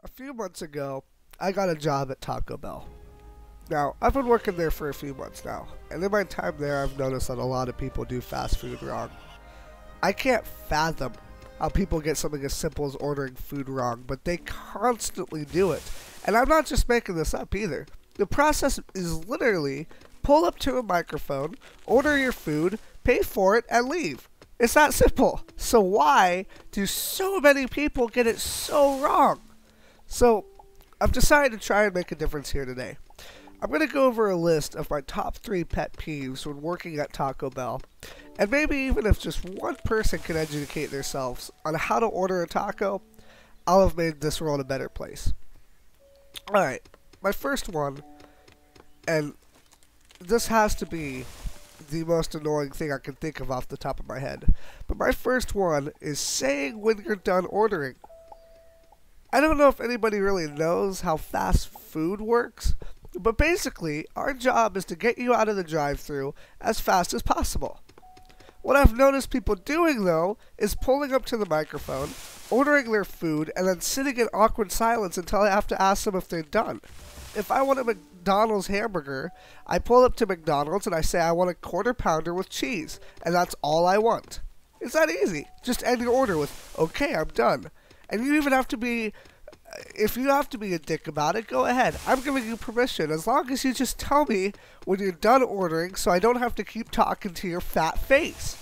A few months ago, I got a job at Taco Bell. Now, I've been working there for a few months now, and in my time there, I've noticed that a lot of people do fast food wrong. I can't fathom how people get something as simple as ordering food wrong, but they constantly do it. And I'm not just making this up either. The process is literally pull up to a microphone, order your food, pay for it, and leave. It's that simple. So why do so many people get it so wrong? So I've decided to try and make a difference here today. I'm going to go over a list of my top 3 pet peeves when working at Taco Bell. And maybe even if just one person can educate themselves on how to order a taco, I'll have made this world a better place. Alright, my first one, and this has to be the most annoying thing I can think of off the top of my head. But my first one is saying when you're done ordering. I don't know if anybody really knows how fast food works, but basically, our job is to get you out of the drive-thru as fast as possible. What I've noticed people doing, though, is pulling up to the microphone, ordering their food, and then sitting in awkward silence until I have to ask them if they're done. If I want a McDonald's hamburger, I pull up to McDonald's and I say I want a quarter pounder with cheese, and that's all I want. It's that easy. Just end your order with, okay, I'm done. And you even have to be, if you have to be a dick about it, go ahead. I'm giving you permission, as long as you just tell me when you're done ordering so I don't have to keep talking to your fat face.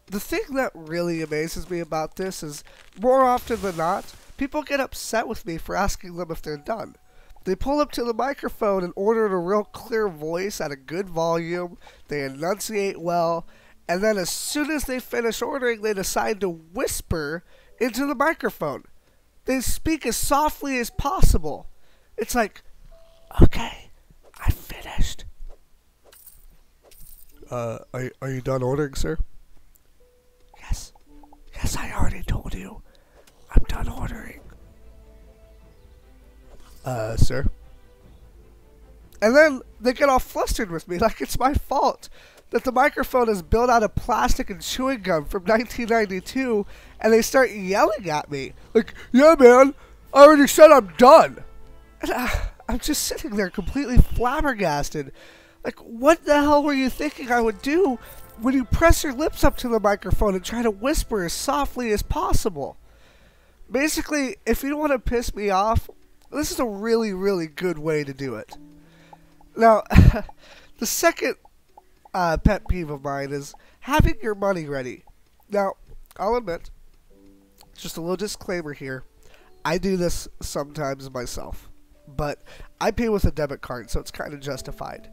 The thing that really amazes me about this is, more often than not, people get upset with me for asking them if they're done. They pull up to the microphone and order in a real clear voice at a good volume, they enunciate well, and then as soon as they finish ordering, they decide to whisper into the microphone. They speak as softly as possible. It's like, okay, I'm finished. Are you done ordering, sir? Yes. Yes, I already told you. I'm done ordering. Sir? And then they get all flustered with me like it's my fault that the microphone is built out of plastic and chewing gum from 1992, and they start yelling at me. Like, yeah, man, I already said I'm done. And I'm just sitting there completely flabbergasted. Like, what the hell were you thinking I would do when you press your lips up to the microphone and try to whisper as softly as possible? Basically, if you want to piss me off, this is a really, really good way to do it. Now, the second pet peeve of mine is having your money ready. Now, I'll admit, just a little disclaimer here, I do this sometimes myself, but I pay with a debit card, so it's kind of justified.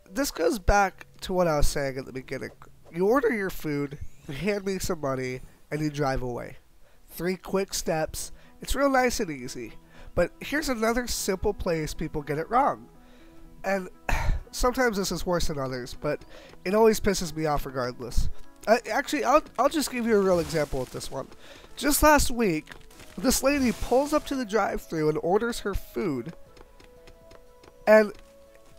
This goes back to what I was saying at the beginning. You order your food, you hand me some money, and you drive away. 3 quick steps. It's real nice and easy. But here's another simple place people get it wrong. And sometimes this is worse than others, but it always pisses me off regardless. Actually, I'll just give you a real example with this one. Just last week, this lady pulls up to the drive-thru and orders her food. And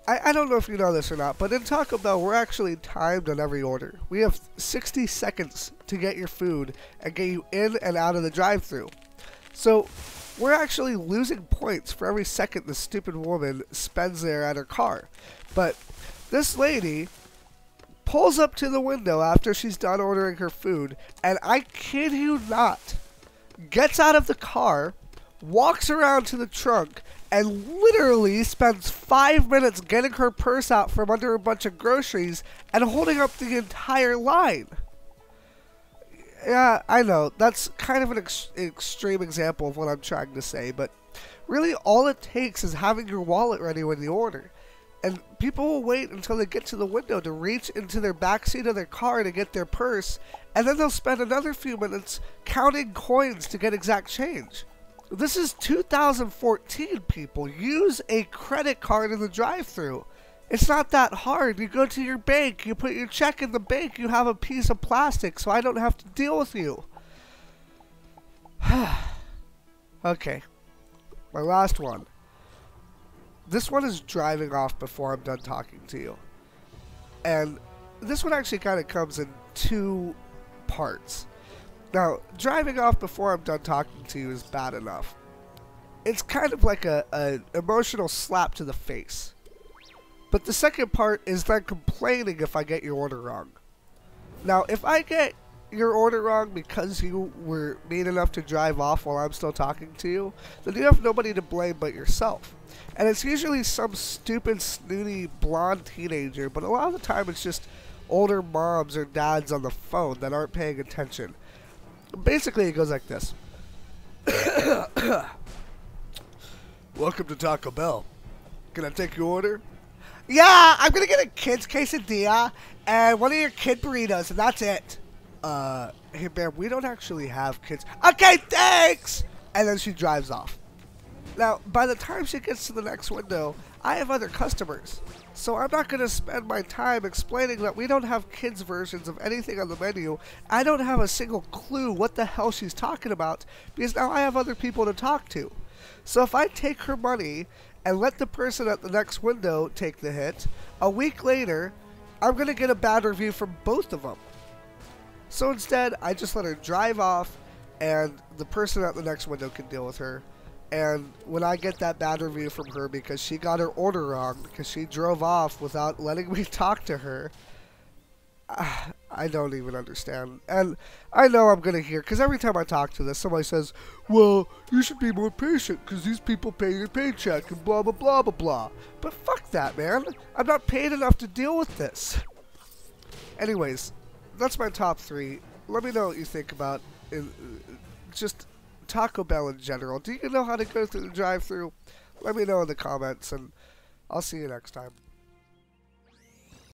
I don't know if you know this or not, but in Taco Bell, we're actually timed on every order. We have 60 seconds to get your food and get you in and out of the drive-thru. So we're actually losing points for every second this stupid woman spends there at her car. But this lady pulls up to the window after she's done ordering her food, and I kid you not, gets out of the car, walks around to the trunk, and literally spends 5 minutes getting her purse out from under a bunch of groceries and holding up the entire line. Yeah, I know, that's kind of an extreme example of what I'm trying to say, but really all it takes is having your wallet ready when you order. And people will wait until they get to the window to reach into their backseat of their car to get their purse, and then they'll spend another few minutes counting coins to get exact change. This is 2014, people. Use a credit card in the drive-thru. It's not that hard. You go to your bank, you put your check in the bank, you have a piece of plastic so I don't have to deal with you. Okay, my last one. This one is driving off before I'm done talking to you. And this one actually kind of comes in 2 parts. Now, driving off before I'm done talking to you is bad enough. It's kind of like a emotional slap to the face. But the second part is then complaining if I get your order wrong. Now, if I get your order wrong because you were mean enough to drive off while I'm still talking to you, then you have nobody to blame but yourself. And it's usually some stupid, snooty, blonde teenager, but a lot of the time it's just older moms or dads on the phone that aren't paying attention. Basically, it goes like this. Welcome to Taco Bell. Can I take your order? Yeah, I'm gonna get a kid's quesadilla and one of your kid burritos, and that's it. Hey, ma'am, we don't actually have kids. Okay, thanks! And then she drives off. Now, by the time she gets to the next window, I have other customers. So I'm not going to spend my time explaining that we don't have kids' versions of anything on the menu. I don't have a single clue what the hell she's talking about because now I have other people to talk to. So if I take her money and let the person at the next window take the hit, a week later, I'm going to get a bad review from both of them. So instead, I just let her drive off and the person at the next window can deal with her. And when I get that bad review from her because she got her order wrong, because she drove off without letting me talk to her, I don't even understand. And I know I'm going to hear, because every time I talk to this, somebody says, well, you should be more patient because these people pay your paycheck and blah, blah, blah, blah, blah. But fuck that, man. I'm not paid enough to deal with this. Anyways, that's my top 3. Let me know what you think about just Taco Bell in general. Do you know how to go through the drive-thru? Let me know in the comments, and I'll see you next time.